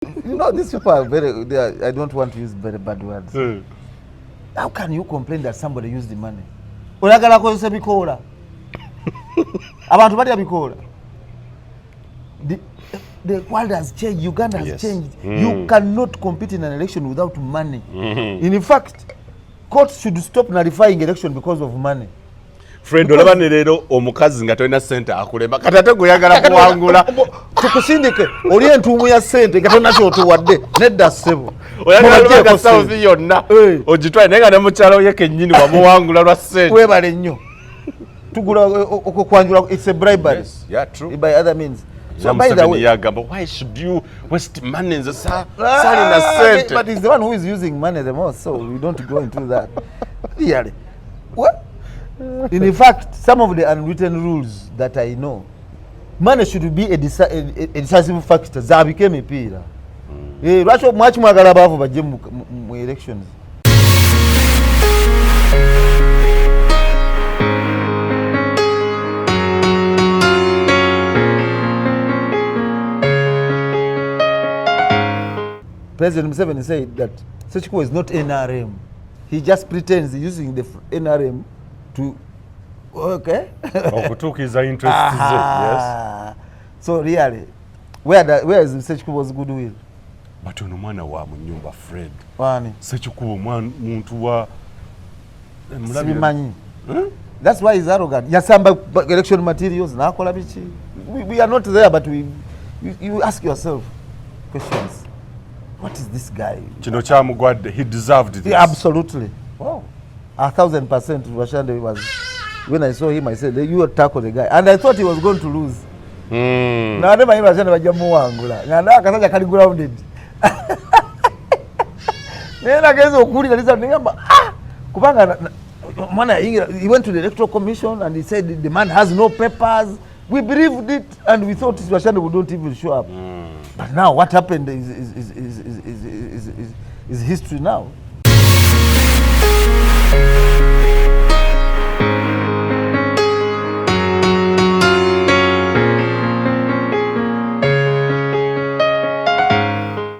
You know, these people are I don't want to use very bad words. How can you complain that somebody used the money? Oyagala kozesa bikola. Abantu bali abikola. The world has changed. Uganda has changed. You cannot compete in an election without money. In fact, courts should stop nullifying election because of money. Friend, olaba nerero omukazi nga tolina sente akulema katate guyagala kuwangula tukusindike oli entuumu ya sente nga tolina kyotuwadde nedda ssebo oyagala South yonna ogitwale naye nga ne mukyalo ye kennyini wamuwangula lwa sente webale nnyo tugula okukwanjula it's a bribery. Yes, yeah, true. By other means. So by the way, but why should you waste money in the sente? But he's the one who is using money the most, so we don't go into that. Really? What? In fact, some of the unwritten rules that I know, money should be a decisive factor. That became a pillar. Much more about the elections. President Museveni said that Sechikubo is not NRM. He just pretends using the NRM to okutukiza interests. Yes. So really, where is Sechikubo's goodwill? But ono mwana wa munyumba Fred. Wani? Sechikubo muntu wa Sibimanyi. That's why he's arrogant. Yasamba election materials nakola bichi. We are not there, but you ask yourself questions. What is this guy? Kino kyamugwadde, he deserved this. Yeah, absolutely. Wow. 1,000% Washande was, when I saw him, I said, you tackle the guy. And I thought he was going to lose. Na never even Washande wajamuwangula. Na akasaja kali grounded. Nena kezi okuli kalisa ngamba kubanga mwana he went to the Electoral Commission and he said the man has no papers. We believed it and we thought Washande would not even show up. But now what happened is history now.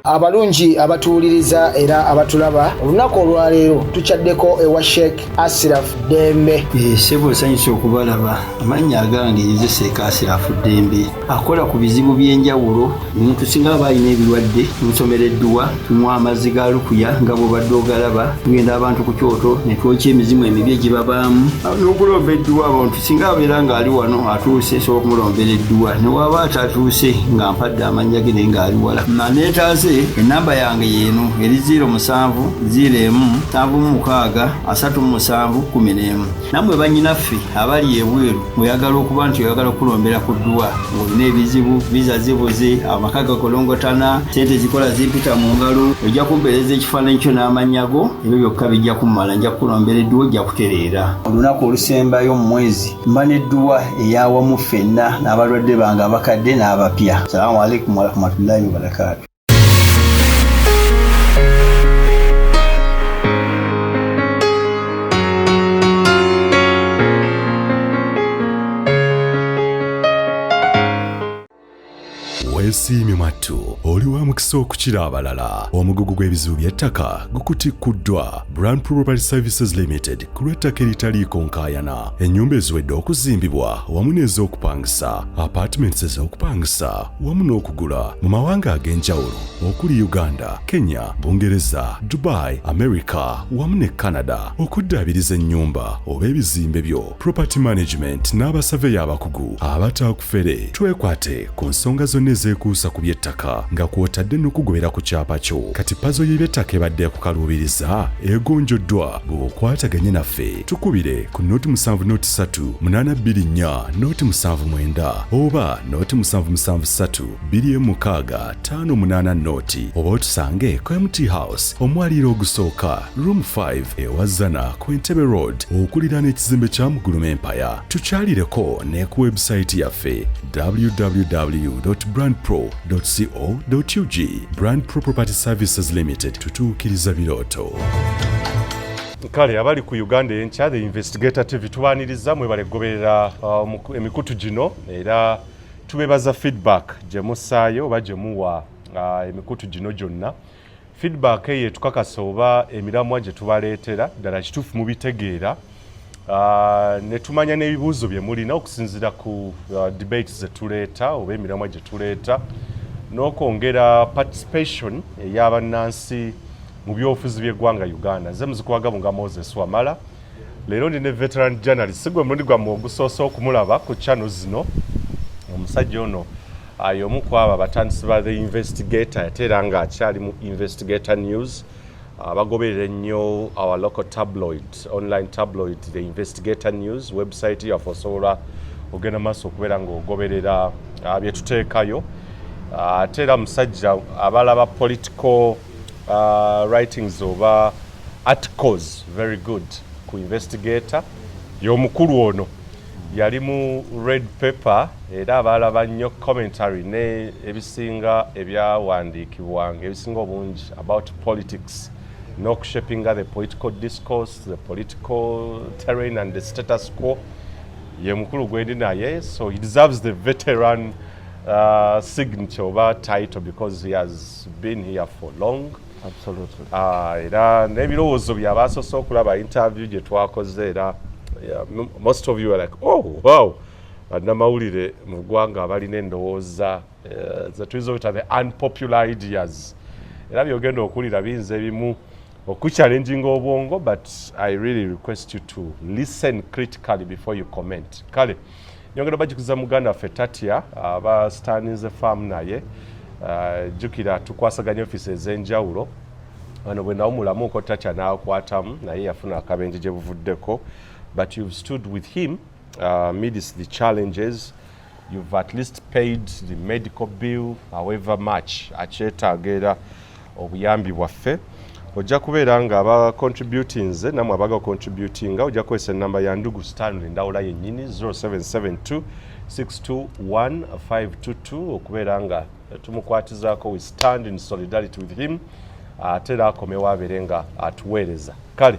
Abalungi abatuuliriza era abatulaba olunaku olwaleero tukyaddeko ewa Sheikh Asiraf Dembe. Sebo sanyusa okubalaba amannya agange Seeka Asiraf Dembe akola ku bizibu by'enjawulo. Omuntu singa aba alina ebirwadde musomereddwa tunywa amazzi ga lukuya nga bw'obadde ogalaba tugenda abantu ku kyoto ne twokya emizimu emibi egibabaamu n'okulombeddwa abantu singa abeera ng'ali wano atuuse sobola okumulombereddwa ne waba atatuuse nga mpadde amannya ge naye ng'ali wala neetaase enamba yange yeeno eri 0707763711 nammwe bannyinaffe abali ebweru oyagala okuba nti oyagala okulombera ku ddwa ng'olina ebizibu viza zibuze amaka gakolongotana sente zikola zimpita mu ngalo ojja kumpeereza ekifaananyi kyo n'amanyago ebyo byokka bijja kummala nja kukulombera edduwa ojja kutereera olunaku olusembayo mu mwezi mba n'edduwa eyawamu ffenna n'abalwadde bange abakadde n'abapya. Salaamu alaikum warahmatullahi wabarakatuh. Weesiimye mattu oli wa mukisa okukira abalala. Omugugu gw'ebizibu by'ettaka gukutikuddwa Brand Property Services Limited ku lw'ettaka eritaliiko nkaayana. Ennyumba eziwedde okuzimbibwa wamu n'ez'okupangisa, apartments ez'okupangisa wamu n'okugula mu mawanga ag'enjawulo okuli Uganda, Kenya, Bungereza, Dubai, America wamu ne Canada. Okuddaabiriza ennyumba oba ebizimbe byo, property management n'abasaveya abakugu abatakufere. Twekwate ku nsonga zonna ezekuusa ku by'ettaka nga kw'otadde n'okugobera ku kyapa kyo. Kati pazo y'eby'ettaka ebadde kukaluubiriza egonjoddwa bw'okwataganye naffe. Tukubire ku noti 773-824-79 oba noti 773-2M6-588 noti oba otusange ku MT House omwaliiro ogusooka room 5 ewazana ku Entebbe Road okuliraana ekizimbe kya Muguluma Empire. Tukyalireko ne ku website yaffe www.brandpro.co.ug. Brand Pro Property Services Limited, tutuukiriza birooto. Kale abali ku Uganda Eyenkya, the Investigator TV tubaaniriza mwebale goberera emikutu gino era tubebaza feedback gye musaayo oba gye muwa emikutu gino gyonna. Feedback ye tukakasa oba emiramwa gye tubaleetera ddala kituufu mubitegeera ne tumanya n'ebibuuzo bye mulina okusinziira ku debates ze tuleeta oba emiramwa gye tuleeta n'okwongera participation ey'abannansi mu byobufuzi by'eggwanga Uganda. Nze muzikwaga nga Moses Wamala. Leero ndi ne veteran journalist sigwe mulundi gwammwe ogusoose okumulaba ku channel zino. Omusajja ono y'omu ku abo abatandisi ba The Investigator ate era nga akyali mu Investigator News. Bagoberera ennyo our local tabloid, online tabloid, The Investigator News website yaffe osobola ogenda maaso okubeera ng'ogoberera bye tuteekayo. Ate era musajja abalaba political writings oba articles very good ku Investigator. Y'omukulu ono yali mu red paper era abalaba nnyo commentary ne ebisinga ebyawandiikibwanga ebisinga obungi about politics n'okushapinga the political discourse, the political terrain and the status quo. Ye mukulu gwendi naye, so he deserves the veteran signature oba title because he has been here for long. Absolutely. Era n'ebirowoozo byabasoose okulaba interview gye twakoze era most of you are like, oh wow, Munnamawulire mu ggwanga abalina endowooza zetuyinza okuyita the unpopular ideas. Era byogenda okulira biyinza ebimu okuchallenging obwongo, but I really request you to listen critically before you comment. Kale nyongera bagikuza muganda ffe Tatya aba standinze farm naye jukira tukwasaganya office ez'enjawulo wano bwe nawumulamu ko Tatya n'akwatamu naye yafuna akabenje gye buvuddeko, but you've stood with him amidst the challenges. You've at least paid the medical bill however much akyetaaga era obuyambi bwaffe. Ojja kubeera nga aba contributing nze namwe abaga contributinga ojja kukozesa ennamba ya Ndugu Stanley endawula yennyini 0772 621 okubeera nga tumukwatizaako. We stand in solidarity with him ate era akomewo abeere nga atuweereza. Kale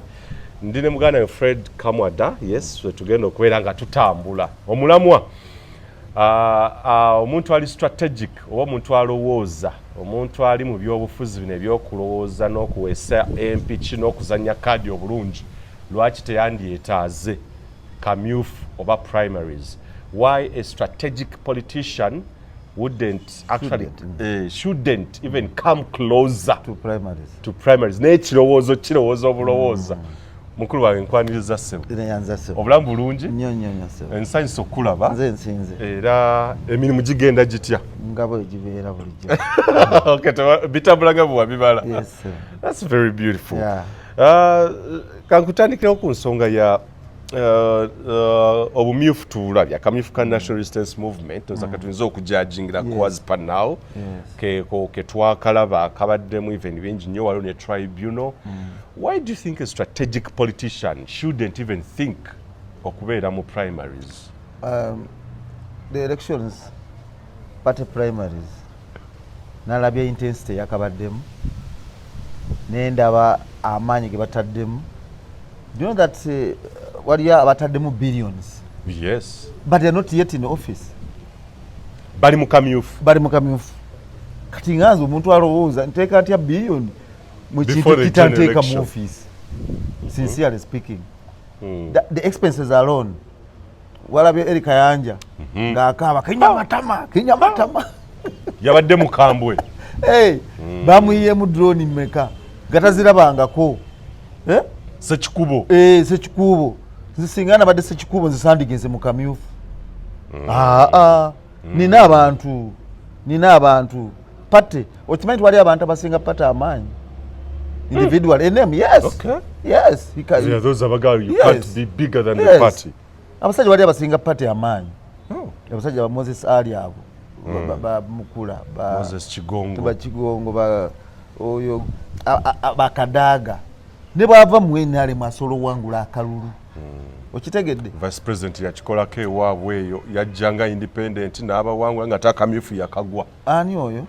ndi ne muganda we Fred Kamwada, yes, tugenda okubeera nga tutambula omulamwa omuntu ali strategic oba omuntu alowooza, omuntu ali mu byobufuzi bino ebyokulowooza n'okuweesa empiki n'okuzannya kaadi obulungi, lwaki teyandyetaaze kamyufu oba primaries? Why a strategic politician shouldn't even come closer to primaries? N'ekirowoozo kirowooza obulowooza. Mukulu wange nkwaniriza ssebo. Obulamu bulungi? Nnyo ssebo. Ensanyusa okulaba. Nze nsinze. Era emirimu gigenda gitya? Nga bwe gibeera bulijjo. Okay, bitambula nga bwe wabibala. Yes, sir. That's very beautiful. Yeah. Kankutandikirawo ku nsonga ya obumyufu tuulabya akamyufu ka National Resistance Movement oza katuyinza okujajingira as per now ke twakalaba kabaddemu even bingi nnyo waliwo ne tribunal. Why do you think a strategic politician shouldn't even think okubeera mu primaries? The elections party primaries nalabya intensity yakabaddemu nendaba amaanyi ge bataddemu. Do you know that waliyo abataddemu billions? Yes. But they are not yet in office. Bali mu kamyufu. Kati nganze omuntu alowooza nteeka atya billion mu kintu kitanteeka mu office. Sincerely speaking. The expenses alone. Walabye Eric Kayanja ng'akaaba kinya matama. Yabadde mukambwe. Hey, bamuyiyemu drone mmeka gatazirabangako. Sekikubo. Sekikubo. Nzisinga nabadde sekikubo nzisandigenze mu kamyufu. Nina abantu. Pate. Okimanyi wali abantu abasinga pate amaanyi. Individual. Name, yes. Okay. Yes. Yeah, those are you can't be bigger than the party. Abasajja wali abasinga pate amaanyi. Abasajja ba Moses Ali abo. Ba Mukula. Moses Kigongo. Ba Kigongo oyo bakadaga. Ne bava mwenale masolo wangula akalulu. Okitegedde? Vice President yakikolako ewaabwe eyo yajjanga independent n'aba wangula nga takamyufu yakagwa. Ani oyo?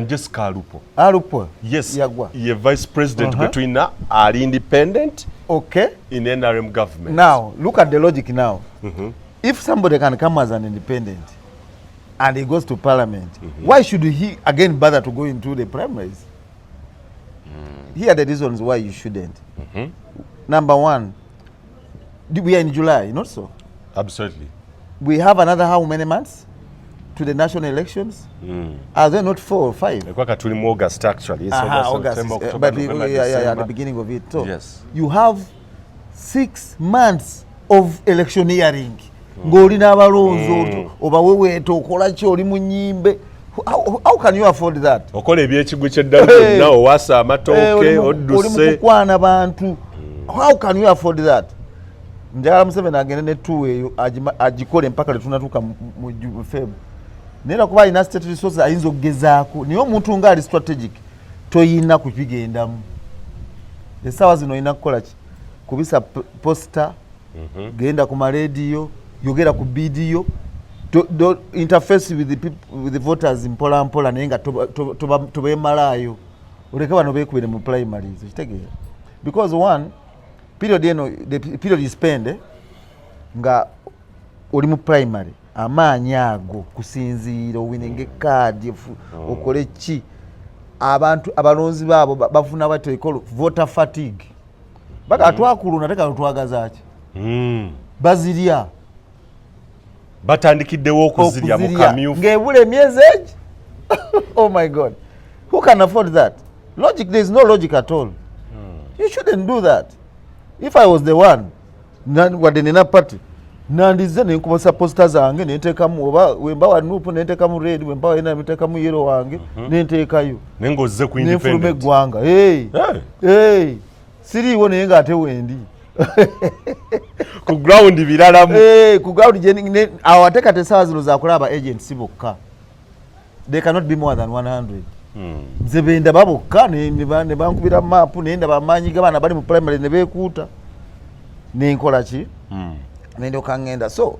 Jessica Alupo. Alupo? Yes. Yagwa. Ye Vice President between ali independent. Okay. In NRM government. Now, look at the logic now. If somebody can come as an independent, and he goes to parliament, why should he again bother to go into the primaries? Here are the reasons why you shouldn't. Number one, we are in July, not so? Absolutely. We have another how many months to the national elections? Are there not 4 or 5? August actually. It's August, September, October, but November, at the beginning of it. So yes. You have 6 months of electioneering. Ng'oli n'abalonzi oba weweeta okola ki oli mu nnyimbe. How can you afford that? Okola ebyekigwi ky'eddala byonna owaasa amatooke odduse. Oli mu kukwana bantu. How can you afford that? Njagala Museveni agende ne tour eyo agikole mpaka letunatuuka mu Feb. Naye kuba alina state resources ayinza okugezaako. Naye omuntu nga ali strategic toyina kubigendamu. Essaawa zino olina kukola ki? Kubisa posta, genda ku marediyo, yogera ku bidiyo, interface with the people, with the voters mpola mpola naye nga tobeemalaayo. Oleke bano beekubire mu primaries. Okitegeera? Because one, period eno, the period you spend nga oli mu primary, amaanyi ago kusinziira owinenge kaadi okole ki, abantu abalonzi baabo bafuna bate ekolo voter fatigue. Baka atwakuluna teka twagazaaki. Bazirya. Batandikiddewo okuzirya mu kamyufu. Ng'ebula emyezi egi. Oh my God. Who can afford that? Logic, there is no logic at all. You shouldn't do that. If I was the one, wadde nina party, nandize nenkubosa posta zange nenteekamu oba wemba wa nupu nenteekamu red, wemba wa ena nenteekamu yellow wange nenteekayo. Nengoze ku independent. Nenfulume eggwanga. Hey. Siriiwo naye ng'ate wendi. Ku ground biralamu. Ku ground awate kati essaawa zino zakulaba agents bokka. They cannot be more than 100. Nze bendaba bokka ne bankubira maapu ne ndaba amaanyi g'abaana bali mu primary ne beekuuta. Nenkola ki? Nendoka ngenda. So,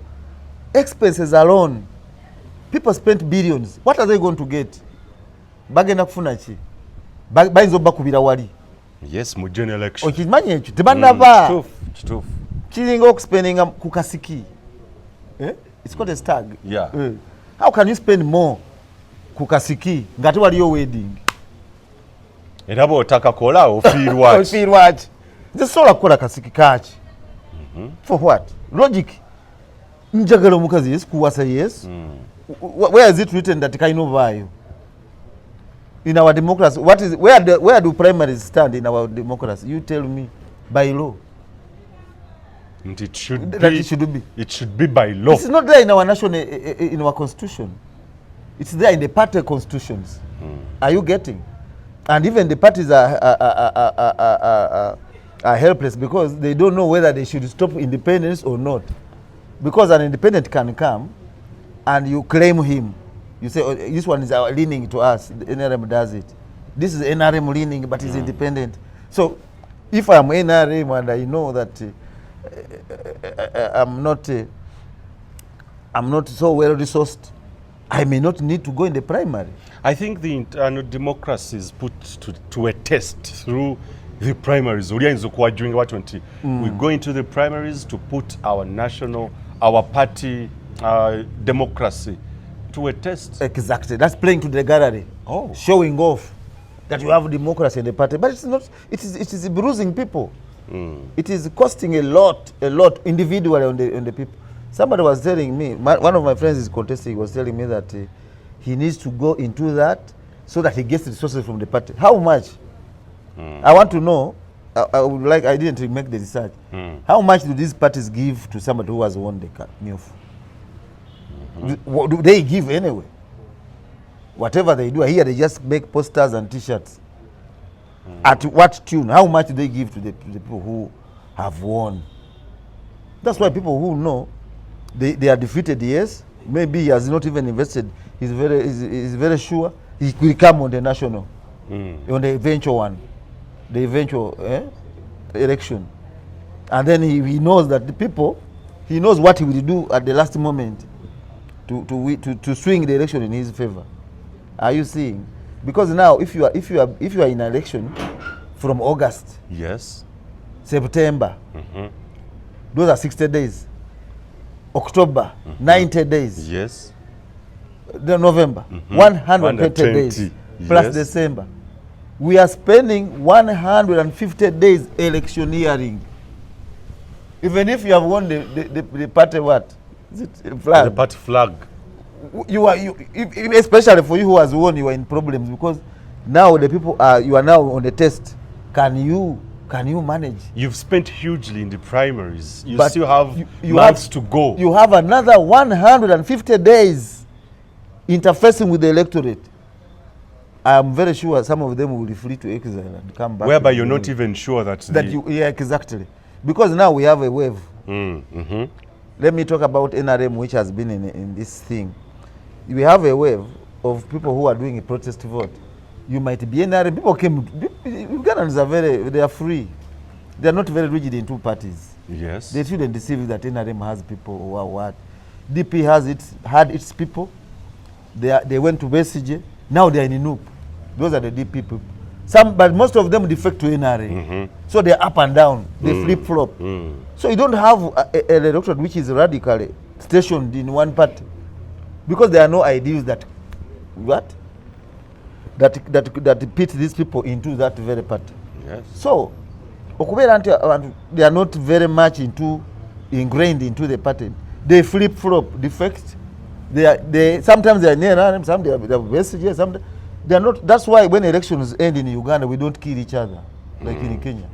expenses alone, people spent billions. What are they going to get? Bagenda kufuna ki? Bayinza obbakubira wali. Yes, mu general election. Okimanyi ekyo tebannaba. Kituufu. Kiringa okuspendinga ku kasiki. It's called a stag. Yeah. How can you spend more ku kasiki ngate waliyo wedding? Era bw'otakakola ofiirwa ki? Ofiirwa ki? Nze sobola kukola kasiki kaaki. For what? Logic. Njagala omukazi Yesu kuwasa Yesu. Where is it written that kayina obaayo? In our democracy, where do primaries stand in our democracy? You tell me. By law. And it should be. It should be by law. It's not there in our in our constitution. It's there in the party constitutions. Are you getting? And even the parties are helpless because they don't know whether they should stop independence or not. Because an independent can come and you claim him. You say, oh, this one is leaning to us. The NRM does it. This is NRM leaning, but it's independent. So, if I'm NRM and I know that I'm not so well resourced, I may not need to go in the primary. I think the internal democracy is put to a test through the primaries. We go into the primaries to put our party democracy to a test. Exactly. That's playing to the gallery. Showing off that you have democracy in the party. But it's not, it is bruising people. It is costing a lot individually on the people. Somebody was telling me, one of my friends is contesting, he was telling me that he needs to go into that so that he gets the resources from the party. How much? I want to know, I didn't make the research. How much do these parties give to somebody who has won the MIOF? Do they give anyway? Whatever they do here, they just make posters and t-shirts. At what tune? How much do they give to the people who have won? That's why people who know they are defeated, yes. Maybe he has not even invested. He's very sure he will come on the national, on the eventual one, the eventual election. And then he knows that the people, he knows what he will do at the last moment to swing the election in his favor. Are you seeing? Because now, if you are in an election from August, yes, September, those are 60 days. October, 90 days. Yes. the November, 120 days plus December. We are spending 150 days electioneering. Even if you have won the party what? Is it flag? The party flag. Especially for you who has won, you are in problems because now the people are, you are now on the test. Can you manage? You've spent hugely in the primaries. You But still have you months to go. You have another 150 days interfacing with the electorate. I am very sure some of them will be free to exile and come back. Whereby you're not even sure that yeah, exactly. Because now we have a wave. Let me talk about NRM, which has been in this thing. We have a wave of people who are doing a protest vote. You might be NRM. People came. Ugandans are they are free. They are not very rigid in two parties. Yes. They shouldn't deceive that NRM has people who are what. DP had its people. They went to BCJ. Now they are in Inup. Those are the DP people. But most of them defect to NRA. So they're up and down. They flip-flop. So you don't have an electorate which is radically stationed in one party. Because there are no ideals that pit these people into that very party. Yes. So they are not very much ingrained into the party. They flip-flop, defect. Sometimes they are near NRM, some they are BCJ, some they are not. That's why when elections end in Uganda, we don't kill each other like in Kenya.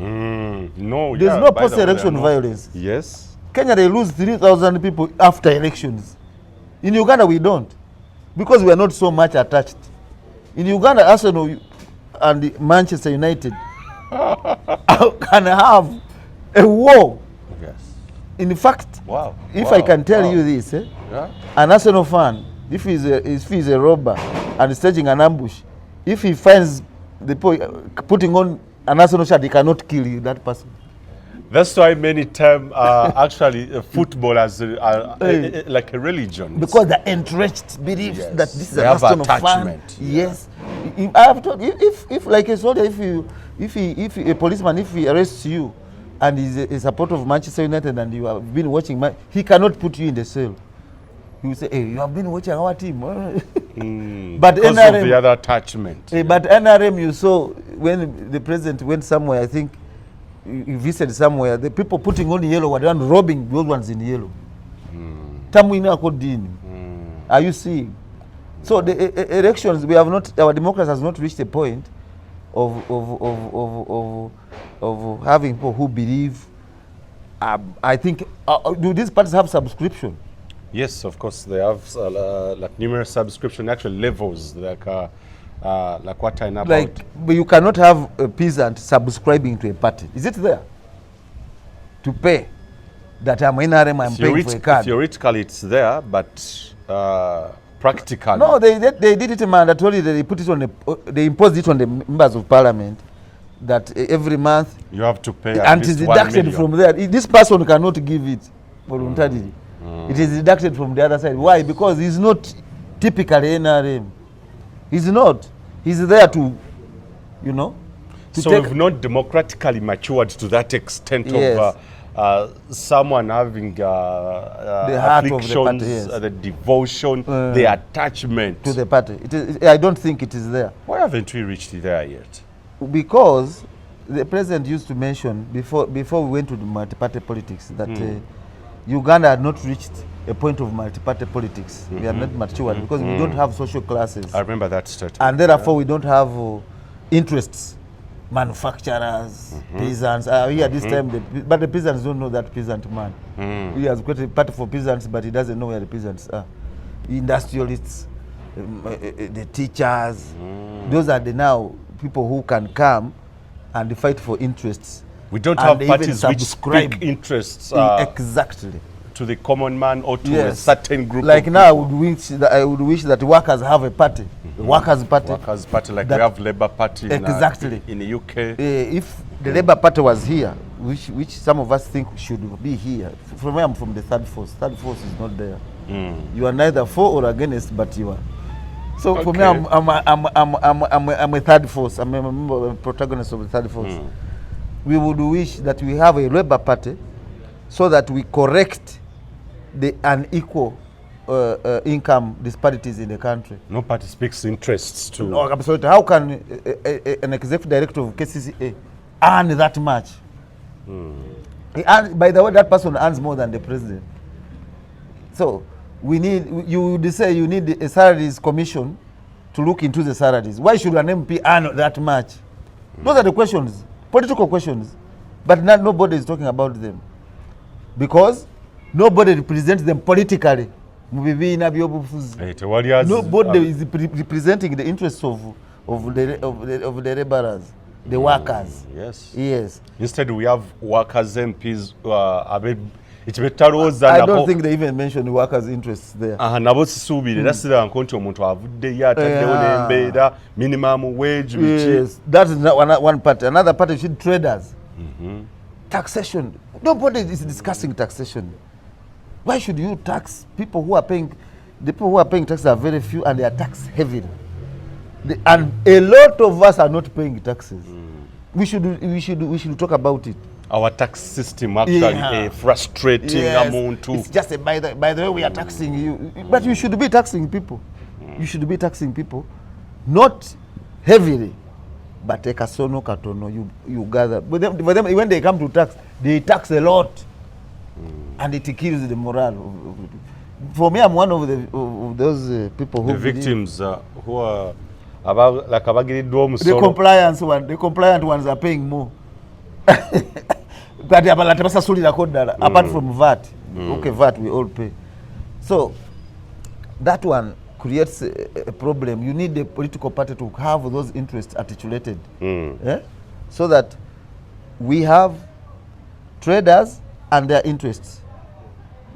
No, there's no post-election violence. Yes. Kenya, they lose 3,000 people after elections. In Uganda, we don't, because we are not so much attached. In Uganda, Arsenal and Manchester United can have a war. Yes. In fact, if I can tell you this, an Arsenal fan, if he's a robber and staging an ambush, if he finds the putting on an Arsenal shirt, he cannot kill that person. That's why many times actually football as like a religion. Because the entrenched belief that this is an Arsenal fan. Yes. I have told if like a soldier, if a policeman, if he arrests you and is a supporter of Manchester United and you have been watching, he cannot put you in the cell. He will say, hey, you have been watching our team. But because NRM, of the other attachment. But NRM, you saw when the president went somewhere, I think he visited somewhere, the people putting on yellow were done robbing those ones in yellow. Are you seeing? So the elections, we have not, our democracy has not reached a point of having people who believe. I think, do these parties have subscription? Yes, of course they have like numerous subscription actual levels, like what I know about. But you cannot have a peasant subscribing to a party. Is it there? To pay that I'm NRM, I'm paying for a card. Theoretically, it's there, but practically. No, they did it mandatorily. They put it on they imposed it on the members of parliament that every month you have to pay and it is deducted from there. This person cannot give it voluntarily. It is deducted from the other side. Why? Because he's not typically NRM. He's not. He's there to, you know. So we've not democratically matured to that extent of someone having the heart afflictions, of the party, the devotion, the attachment to the party. I don't think it is there. Why haven't we reached there yet? Because the president used to mention before we went to the multi-party politics that Uganda had not reached a point of multi-party politics. We are not matured because we don't have social classes. I remember that statement. And therefore we don't have interests, manufacturers, peasants. Here this time, but the peasants don't know that peasant man. He has got a party for peasants, but he doesn't know where the peasants are. Industrialists, the teachers, those are the now people who can come and fight for interests. We don't have parties which speak interests exactly to the common man or to a certain group. Like now, I would wish that workers have a party, the Workers' Party. Workers' Party, like we have Labour Party exactly in the UK. If the Labour Party was here, which some of us think should be here, from where I'm from, the third force is not there. You are neither for or against, but you are. So for me, I'm a third force. I'm a member, a protagonist of the third force. We would wish that we have a Labour Party so that we correct the unequal income disparities in the country. No party speaks interests too. No, absolutely. How can an executive director of KCCA earn that much? By the way, that person earns more than the president. So we need, you would say you need a salaries commission to look into the salaries. Why should an MP earn that much? Those are the questions, political questions, but nobody is talking about them because nobody represents them politically. Nobody is representing the interests of the laborers, the workers. Yes. Yes. Instead, we have workers MPs. I don't think they even mention the workers' interests there. Nabo sisubire nasira nkonti omuntu avudde yataddewo n'embeera minimum wage. Yes, that is one part. Another part is traders. Taxation. Nobody is discussing taxation. Why should you tax people who are paying? The people who are paying taxes are very few and they are taxed heavily. And a lot of us are not paying taxes. We should talk about it. Our tax system actually frustrating amuntu. It's just by the way we are taxing you, but you should be taxing people. You should be taxing people, not heavily, but a kasono katono you gather. But for them, when they come to tax, they tax a lot, and it kills the morale. For me, I'm one of those people who the victims who are about like the compliant ones are paying more. But apart from VAT, okay, VAT we all pay. So that one creates a problem. You need the political party to have those interests articulated, so that we have traders and their interests.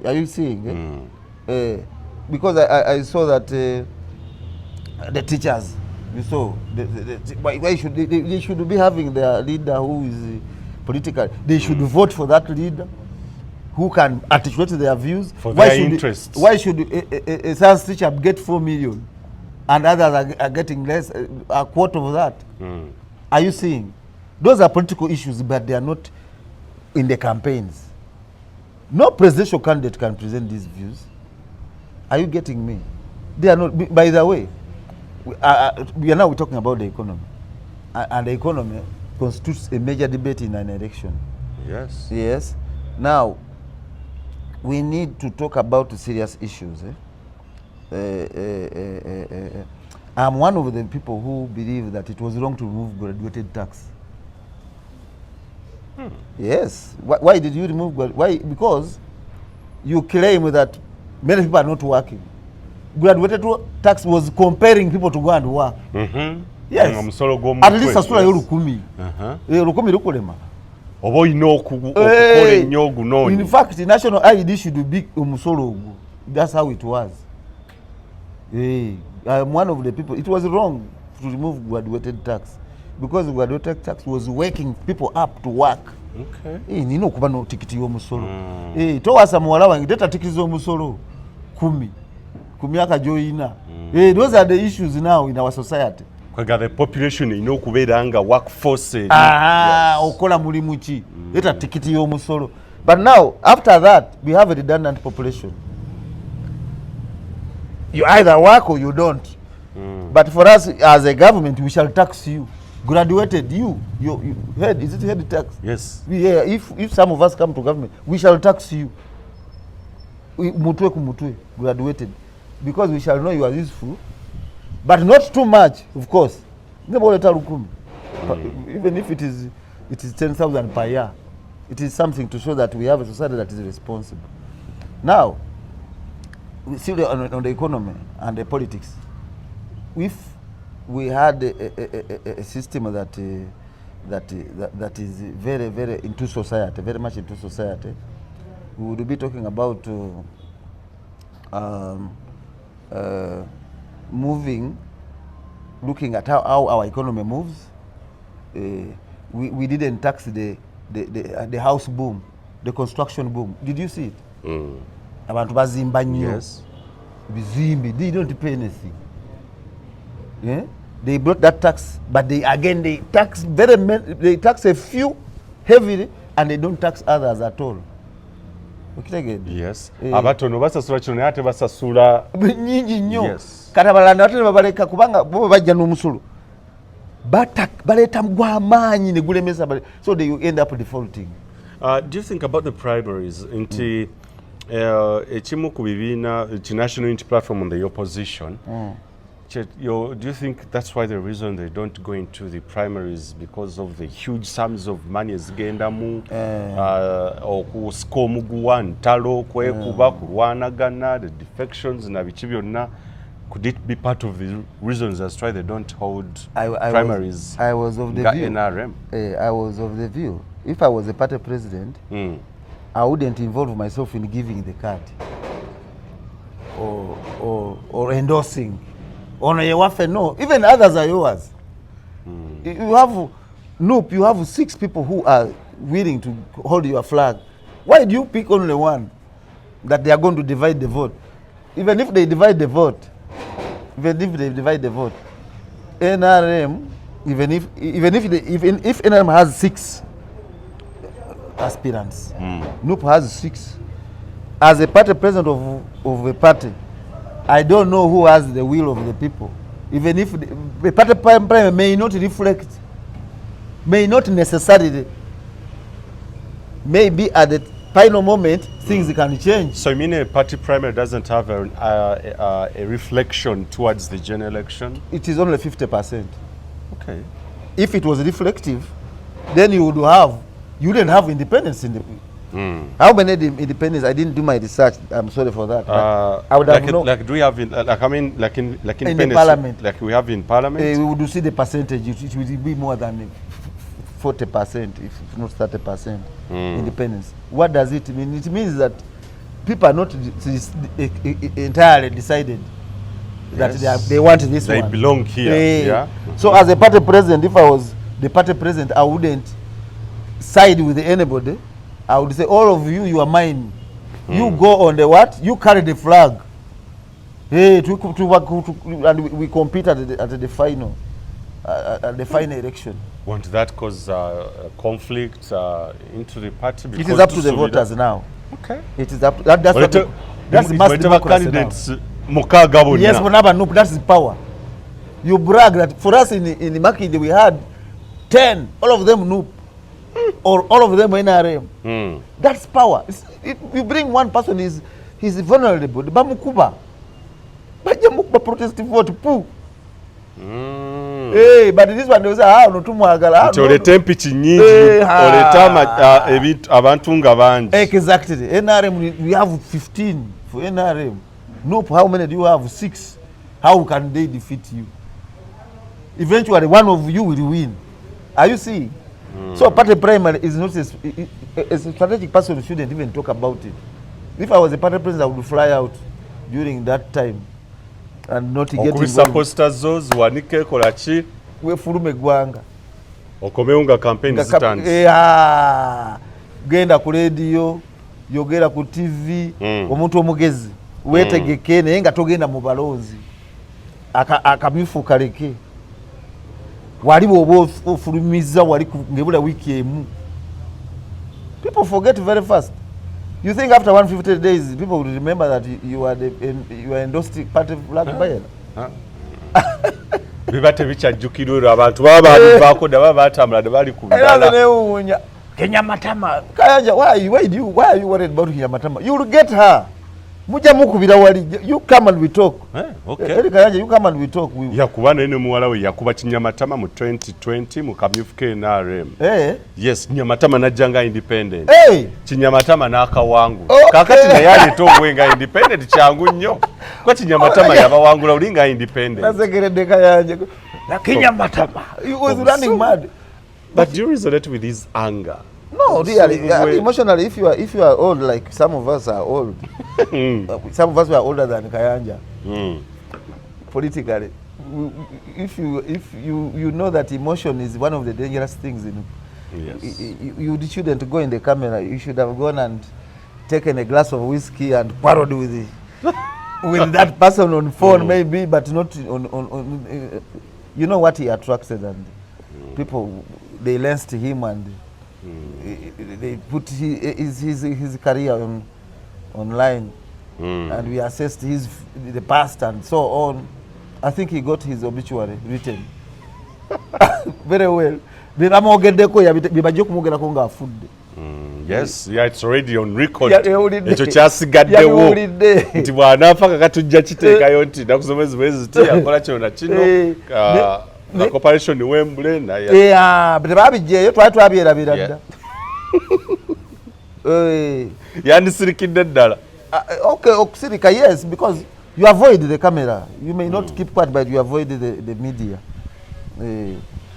Are you seeing? Because I saw that the teachers, you saw, why should they should be having their leader who is political. They should vote for that leader who can articulate their views. For their interests. Why should a science teacher get 4 million and others are getting less, a quarter of that? Are you seeing? Those are political issues, but they are not in the campaigns. No presidential candidate can present these views. Are you getting me? They are not. By the way, we are now talking about the economy, and the economy constitutes a major debate in an election. Yes. Yes. Now, we need to talk about serious issues. I'm one of the people who believe that it was wrong to remove graduated tax. Yes. Why did you remove? Why? Because you claim that many people are not working. Graduated tax was comparing people to go and work. Yes. At least asula y'olukumi. Olukumi lukulema. Oba olina okukola ennyo ogunoonye. In fact, national ID should be omusolo ogwo. That's how it was. I'm one of the people. It was wrong to remove graduated tax because graduated tax was waking people up to work. Okay. Nino okuba no tikiti y'omusolo. Towasa muwala wange teta tikiti z'omusolo 10 ku myaka gy'oyina. Those are the issues now in our society. The population in okubeera workforce. Okola mulimu ki? Eta tikiti y'omusolo. But now, after that, we have a redundant population. You either work or you don't. But for us as a government, we shall tax you. Graduated, you head, is it head tax? Yes. Yeah, if some of us come to government, we shall tax you. Mutwe kumutwe, graduated. Because we shall know you are useful. But not too much, of course. Even if it is 10,000 per year, it is something to show that we have a society that is responsible. Now, we see on the economy and the politics. If we had a system that is very, very into society, very much into society, we would be talking about looking at how our economy moves. We didn't tax the house boom, the construction boom. Did you see it? Abantu bazimba nnyo. Yes. Bizimbi, they don't pay anything. Yeah? They brought that tax, but they tax a few heavily, and they don't tax others at all. Okitegedde? Yes. Abatono basasula kino naye ate basasula nyingi nnyo. Yes. Kati abalala ate babaleka kubanga bo bajja n'omusolo. Baleeta gw'amaanyi ne gulemesa so they end up defaulting. Do you think about the primaries nti ekimu ku bibiina National Unity Platform on the opposition do you think that's why the reason they don't go into the primaries because of the huge sums of money ezigendamu okusika omuguwa ntalo kwekuba kulwanagana the defections na biki byonna? Could it be part of the reasons as to why they don't hold primaries? I was of the view. NRM. I was of the view. If I was a party president, I wouldn't involve myself in giving the card or endorsing. No, even others are yours. You have you have 6 people who are willing to hold your flag. Why do you pick only one that they are going to divide the vote? Even if they divide the vote, NRM, even if NRM has 6 aspirants, NUP has 6. As a party president of a party, I don't know who has the will of the people. Even if the party primary may not reflect, may not necessarily, maybe at the final moment things can change. So you mean a party primary doesn't have a reflection towards the general election? It is only 50%. Okay. If it was reflective, then you wouldn't have independence in the. How many independents? I didn't do my research. I'm sorry for that. I would have known. Like do we have in like in the parliament, like we have in parliament? We would see the percentage. It would be more than 40%, if not 30% independence. What does it mean? It means that people are not entirely decided that they want this one. They belong here. Yeah. So as a party president, if I was the party president, I wouldn't side with anybody. I would say, all of you, you are mine. You go on the what? You carry the flag. Hey, and we compete at the final, at the final election. Won't that cause conflict into the party? It is up to the voters now. Okay. It is up to, that's mass democracy candidates now. Yes, but that's the power. You brag that for us in Makinde we had 10, all of them Noop. Or all of them NRM. That's power. You bring one person, he's vulnerable. Bamukuba. Bajamukuba protest vote. Poo. Hey, but this one they say, no tumwagala. Oleta empichi nyingi, oleta abantu nga bangi. Exactly. NRM, we have 15 for NRM. Nope, how many do you have? 6. How can they defeat you? Eventually, one of you will win. Are you seeing? So party primary is not a strategic person shouldn't even talk about it. If I was a party president, I would fly out during that time and not get involved. Okubisa posters those wanike kolachi. We fulume gwanga. Okomeunga campaign stands. Genda ku radio, yogera ku TV, omuntu omugezi. Wetegeke naye nga togenda mu balonzi. Akamyufu kaleke. Wali bobo ofulumiza wali ngebula wiki emu. People forget very fast. You think after 150 days people will remember that you are endorsed party flag buyer? Bibate bichajukirwa abantu baba bako daba batambula dabali kubala. Era Kenya Matama. Kayanja, why are you worried about Kenya Matama? You will get her. Muja mukubira wali, you come and we talk. Okay. Kayanja, you come and we talk. Yakubana ene muwala we yakuba Kinyamatama mu 2020 mu kamyufuke NRM. Yes, Kinyamatama najjanga independent. Kinyamatama n'akawangu. Kakati naye aleeta obwenga independent kyangu nnyo. Kwa Kinyamatama yabawangula olinga independent. Nasekeredde Kayanja. Kinyamatama. He was running mad. But do you resonate with his anger? No, really. Emotionally, if you are old, like some of us are old, some of us were older than Kayanja. Politically, if you know that emotion is one of the dangerous things in. Yes. You shouldn't go in the camera. You should have gone and taken a glass of whiskey and quarreled with that person on phone, maybe, but not on. You know what he attracted, and people they lensed him and. They put his career online, and we assessed the past and so on. I think he got his obituary written very well. Yes, yeah, it's already on record. Ekyo kyasigaddewo nti bw'anaafa kakatujja kiteekayo nti nakusomezi bwezi akola kyona kino corporation Wembley naye tebabijjeeyo twali twabyerabira dda. yandisirikidde ddala. Okay, okusirika, yes, because you avoid the camera. You may not keep quiet, but you avoid the media.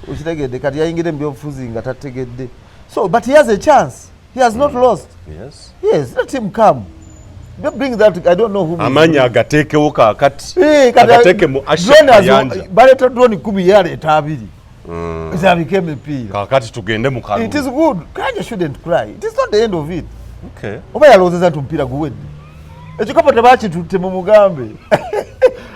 Ukitegedde kati yayingire mu byobufuzi nga tategedde. So, but he has a chance. He has not lost. Yes. Yes, let him come. Don't bring that, I don't know who. Amanya agateekewo kaakati. Agateeke mu Asha Kayanja. Baleta drone 10 yaleeta 2. Zabike emipiira. Kaakati tugende mu kalulu. It is good. Kayanja shouldn't cry. It is not the end of it. Okay. Oba yalowoozezza nti omupiira guwedde. Ekikopo tebakitutte mu mugambe.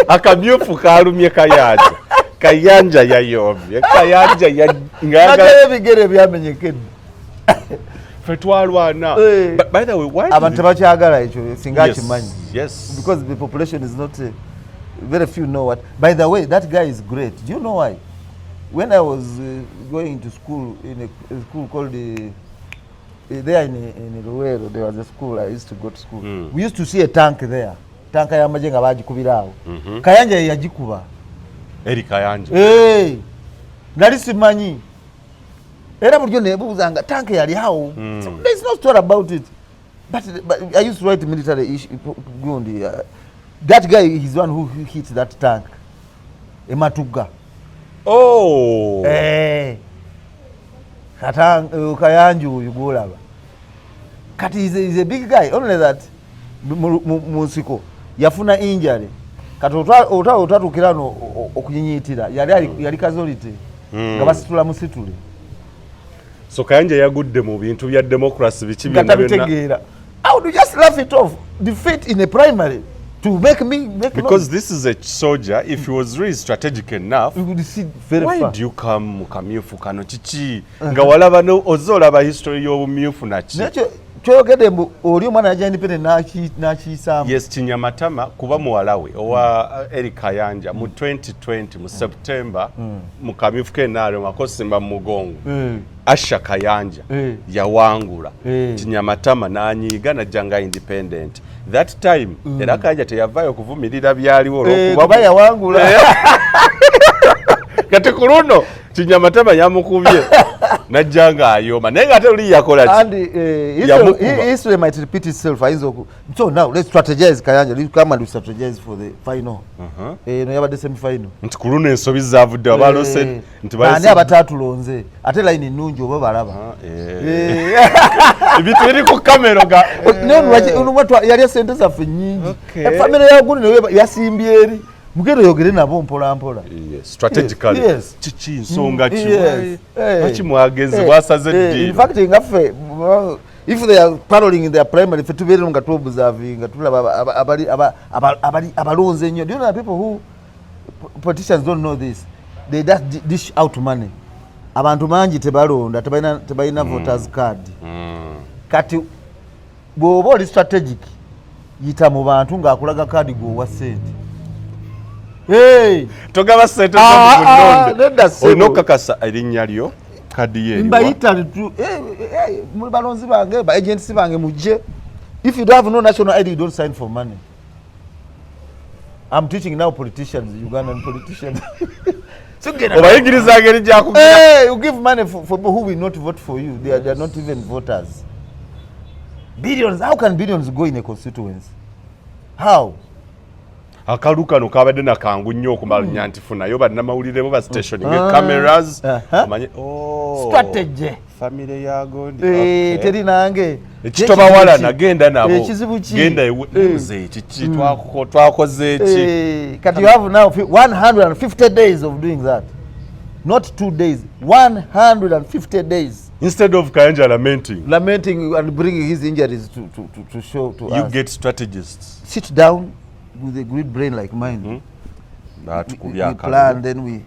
Akamyufu kaalumye Kayanja. Kayanja yayomye. Kayanja ngaaga ebigere byamenyekedde. Fe twalwana. By the way, why abantu tebakyagala ekyo singa akimanyi. Yes. Because the population is not very few know what. By the way, that guy is great. Do you know why? When I was going to school in a school called there in Luwero, there was a school I used to go to school. We used to see a tank there. Tank y'amagye nga bagikubira awo. Kayanja yagikuba. Eri Kayanja. Nali simanyi. Era buryo nebuuzanga tank yali awo. So there's no story about it. But I used to write military gundi. That guy is one who hit that tank. Ematuga. Oh. Kayanju yugulaba. Kati is a big guy. Only that musiko yafuna injury. Kati otatukirano okunyinyiitira yali kazolite nga basitula musitule. So Kayanja yagudde mu bintu bya democracy biki byonna byonna. I would just laugh it off. Defeat in a primary to make because this is a soldier. If he was really strategic enough, you would see very why far. do you come mu kamyufu kano kiki nga walaba no ozolaba history y'obumyufu naki kyogedde mbu oli omwana ajja independent n'akiyisaamu. Yes, Kinyamatama kuba muwalawe owa Eric Kayanja mu 2020 mu September mu kamyufu kenalo makosimba mu mugongo Asha Kayanja yawangula Kinyamatama n'anyiiga najjanga independent. That time era Kayanja teyavaayo kuvumirira byaliwo olwokuba yawangula kati ku luno Kinyamatama yamukubye najjanga ayoma naye nga ate oli yakola ki and history might repeat itself. So now let's strategize. Kayanja, let's come and we strategize for the final. No yabadde semi final nti ku luno ensobi zaavudde abalose nti ani abatatulonze ate line nnungi oba balaba ebintu biri ku kamera ga yali sente zaffe nnyingi famire yagundi nayo yasimbye eri mugendo yogere nabo mpola mpola. Strategically. Yes. Chichi nsonga ki wachi mwagezi wasaze ddi. In fact ngaffe if they are paroling in their primary fe tubere nga to observing nga tulaba abali abalonze nnyo. Do you know people who politicians don't know this? They just dish out money. Abantu mangi tebalonda tebalina voters card. Kati bw'oba oli strategic yita mu bantu ng'akulaga kadi gwowa sente. Togaba sente z'omundonde onokakasa erinnya lyo kadi ye mbayita mu balonzi bange ba agents bange mujje. If you don't have no national ID, you don't sign for money. I'm teaching now politicians, Ugandan politicians. obayigiriza ngeri gyakubira. You give money for people who will not vote for you. They are not even voters. Billions. How can billions go in a constituency? How? Akalu kano kabadde nakangu nnyo okumanya nti funayo bannamawulire bo ba stationing cameras amanye strategy family yagondi teri nange ekitoba wala nagenda nabo ekizibu ki genda emuze kiki twakoze eki kati you have now 150 days of doing that, not 2 days, 150 days. Instead of Kayanja lamenting and bringing his injuries to show to us. You get strategists. Sit down with a great brain like mine. We plan, then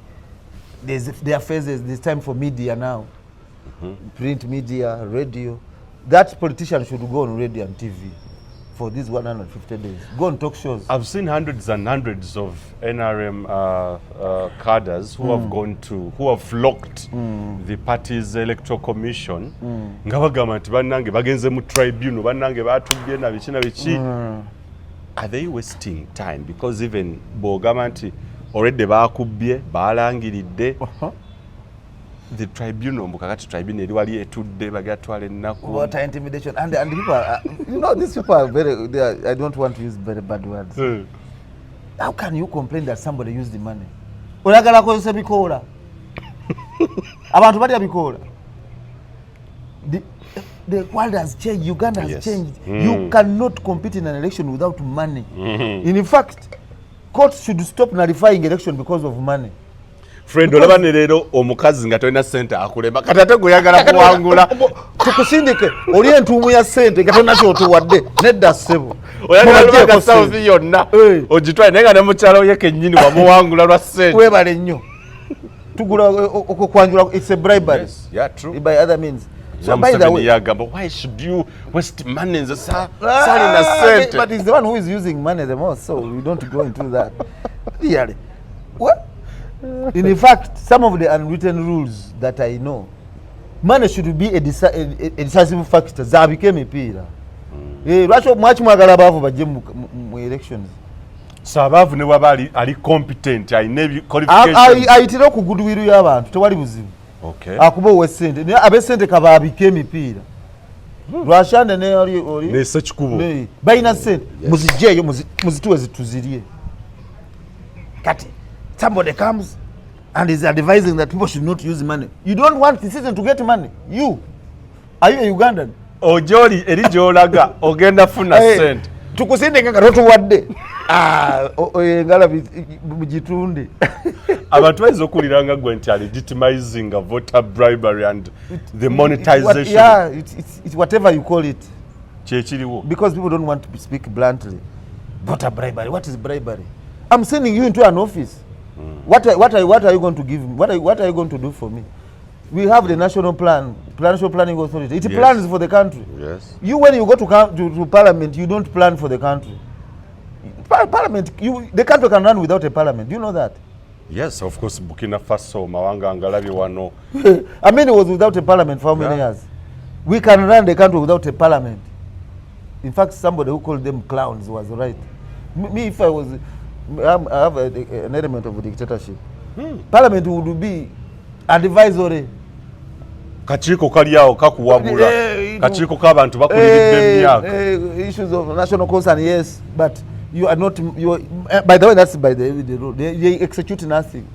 there are phases. There's time for media now. Print media, radio. That politician should go on radio and TV. for these 150 days. Go on talk shows. I've seen hundreds and hundreds of NRM cadres who have gone to, who have flocked the party's electoral commission. Nga bagamba nti bannange bagenze mu tribunal, bannange batubye na biki na biki. Are they wasting time? Because even bw'ogamba nti already bakubye, balangiridde. The tribunal, Mbukakati tribunal, eri wali etudde bagatwala ennaku. What intimidation. And people are, you know, these people are very, I don't want to use very bad words. How can you complain that somebody used the money? Oyagala kozesa bikola. Abantu batya bikola. The world has changed. Uganda has changed. You cannot compete in an election without money. In fact, courts should stop nullifying election because of money. Friend, olaba ne leero omukazi nga tolina ssente akulema kati ate gweyagala kuwangula tukusindike oli entuumu ya ssente nga tolina kyotuwadde nedda ssebo oyagala South yonna ogitwale naye nga ne mukyala ye kennyini wamuwangula lwa ssente. Weebale nnyo tugula okukwanjula, it's a bribery. Yes, yeah, true. By other means. So by the way, yagamba, why should you waste money in the sente? But he's the one who is using money the most, so we don't go into that. Really? What? In fact, some of the unwritten rules that I know, money should be a decisive factor. That became a pillar. Much more abavu bajje mu elections. So abavu ne waba ali competent, alina qualifications. Ayitira ku goodwill y'abantu tewali buzibu. Okay. Akuba ow'essente naye ab'essente kaba abika emipiira. Lwashande ne oli ne sekikubo balina ssente muzijjeeyo muzituwe zituzirye. Kati somebody comes and is advising that people should not use money. You don't want the citizen to get money. You are you a Ugandan? Ojoli eri gy'olaga ogenda funa ssente. Tukusindika nga totuwadde. Ngala mugitunde. Abantu bayinza okuwuliranga gwe nti legitimizing a voter bribery and the monetization. Yeah, it's whatever you call it. Kyekiriwo. Because people don't want to speak bluntly. Voter bribery. What is bribery? I'm sending you into an office. What are you going to give me? What are you going to do for me? We have the national national planning authority. It plans for the country. Yes. You, when you go to parliament, you don't plan for the country. Parliament, the country can run without a parliament. Do you know that? Yes, of course. Burkina Faso, Mawanga, Ngalabi, Wano. I mean, it was without a parliament for how many years? We can run the country without a parliament. In fact, somebody who called them clowns was right. Me, if I was, I have an element of dictatorship. Parliament would be advisory. Kakiiko kali awo kakuwabula. Kakiiko k'abantu bakuliridde emyaka. Issues of national concern, yes, but you are not. By the way, that's by the rule. They execute nothing.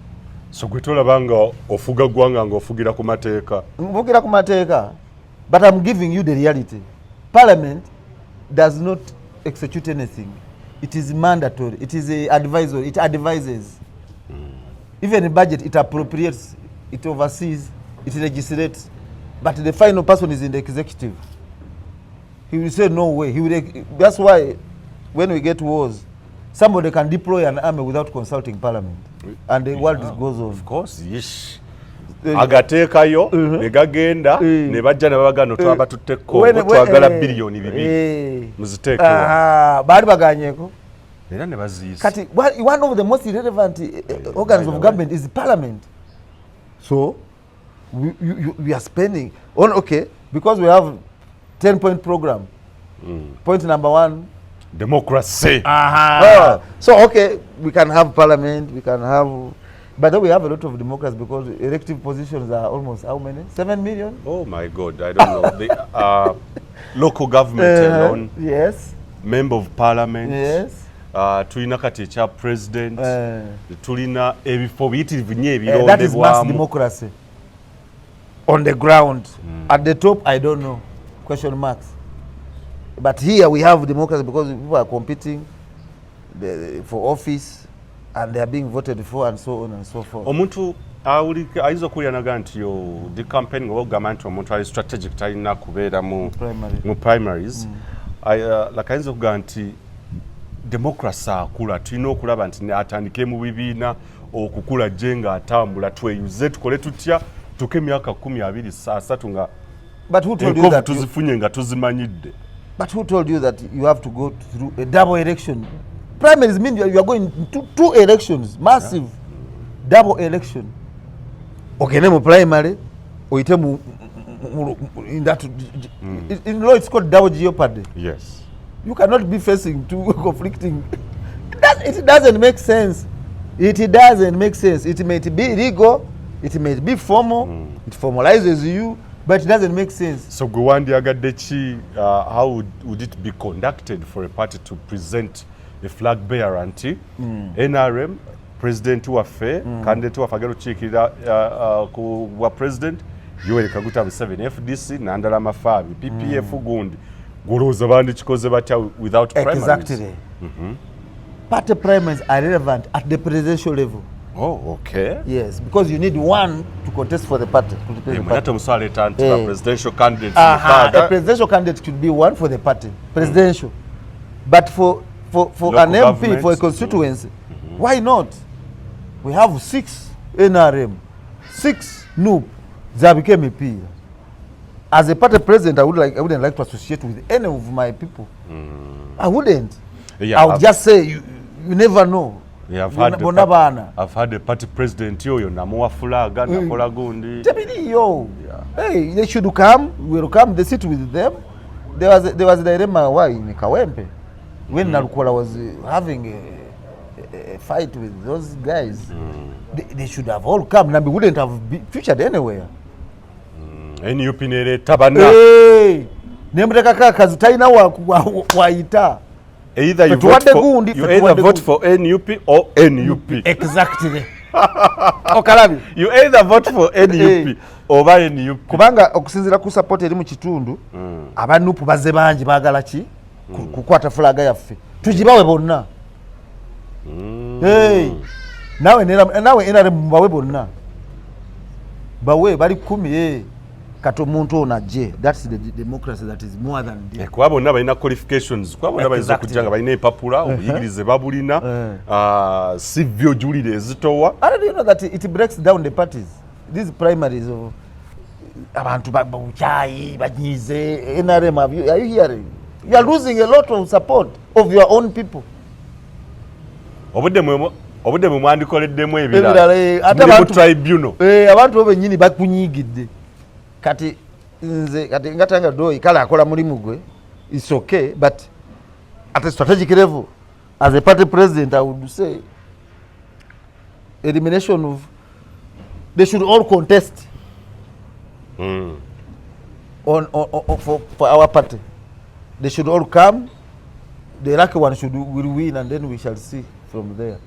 So gwe tolaba nga ofuga ggwanga ng'ofugira ku mateeka. Mvugira ku mateeka, but I'm giving you the reality. Parliament does not execute anything. It is mandatory. It is advisory. It advises. Even in budget, it appropriates, it oversees, it legislates. But the final person is in the executive. He will say no way. That's why when we get wars, somebody can deploy an army without consulting parliament. And the world goes on. Of course, yes. Agateekayo ne gagenda ne bajja ne babagano twaba tutekko twagala billioni 2 muziteeke baali baganyeko era ne baziyisa. Kati one of the most irrelevant organs of government is the parliament. So we are spending on, okay, because we have 10-point program. Point number 1, democracy. So okay, we can have parliament, we can have. But then we have a lot of democrats because elective positions are almost how many? 7 million? Oh my God, I don't know. The local government alone. Yes. Member of parliament. Yes. Tulina kati ekya president. Tulina ebifo biyitirivu nnyo ebirondebwamu. That is mass democracy. On the ground. At the top, I don't know. Question marks. But here we have democracy because people are competing for office. And they are being voted for and so on and so forth. Omuntu ayinza okulyanaga nti the campaign ng'ogamba nti omuntu ali strategic talina kubeera mu primaries. Ayinza okugamba nti democracy akula tulina okulaba nti atandike mu bibiina okukula gye nga atambula tweyuze tukole tutya tuke emyaka 10-20 nga But who told you that? Tuzifunye nga tuzimanyidde. But who told you that you have to go through a double election? Primaries mean you are going to two elections, massive double election. Okay, name primary, or in that in law it's called double jeopardy. Yes. You cannot be facing two conflicting. It doesn't make sense. It doesn't make sense. It may be legal, it may be formal, it formalizes you, but it doesn't make sense. So Gwandi Agadechi, how would it be conducted for a party to present a flag bearer anti NRM president waffe candidate waffe agenda okukiikirira ku bwa president Yoweri Kaguta Museveni FDC Nandala Mafabi PPF gundi golowooza bandikikoze batya without primaries? Exactly. Party primaries are relevant at the presidential level. Oh, okay. Yes, because you need one to contest for the party. Presidential candidates. A presidential candidate should be one for the party, presidential. But for an MP, for a constituency, why not? We have 6 NRM, 6 NUP that became MP. As a party president, I wouldn't like to associate with any of my people. I wouldn't. Yeah, I would just say you never know. Yeah, I've had a party president yo namuwa fulaga nakola gundi. Hey, they should come. We'll come. They sit with them. There was a dilemma why in Kawempe when Nalukola was having a fight with those guys. They should have all come. Nabi wouldn't have featured anywhere. NUP nere tabana. Hey, nemreka kazi taina waita. Either you either vote for NUP or NUP. Exactly. Okalabi. You either vote for NUP or NUP. Kubanga okusinzira ku support eri mu kitundu abanupu bazze bangi baagala ki kukwata fulaga yaffe tugibawe bonna. Hey, nawe NRM bawe bonna bawe bali 10 kato muntu onajje. That's the democracy that is more than there. Kwa bonna balina qualifications, kwa bonna bayinza okujjanga balina epapula obuyigirize babulina civil julire ezitowa. And you know that it breaks down the parties. These primaries of abantu babuchayi banyize NRM, are you hearing? You are losing a lot of support of your own people. Obudde mwe mwandikoleddemu ebirala ate mu tribunal abantu bo bennyini bakunyigidde. Kati nze kati ngatanga doi kala akola mulimu gwe, it's okay, but at a strategic level as a party president I would say elimination of they should all contest for our party. They should all come. The lucky one will win, and then we shall see from there.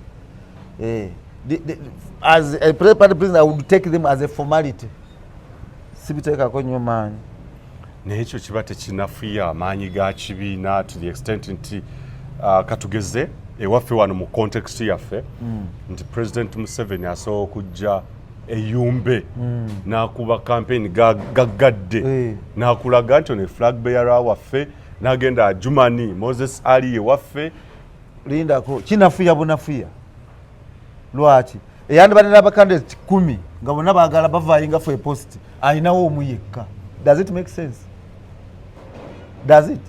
As a party president, I would take them as a formality. Sibiteka konyo manyi. N'ekyo kiba tekinafuya amaanyi ga kibiina to the extent nti katugeze ewaffe wano mu context yaffe nti President Museveni asobola okujja eyumbe n'akuba campaign gaggadde n'akulaga nti ono flag bearer waffe n'agenda Ajumani Moses Ali ewaffe lindako kinafuya bunafuya lwaki eyandi balina abakandidate 10 nga bonna baagala bavayinga for a post ayinawo omu yekka. Does it make sense? Does it?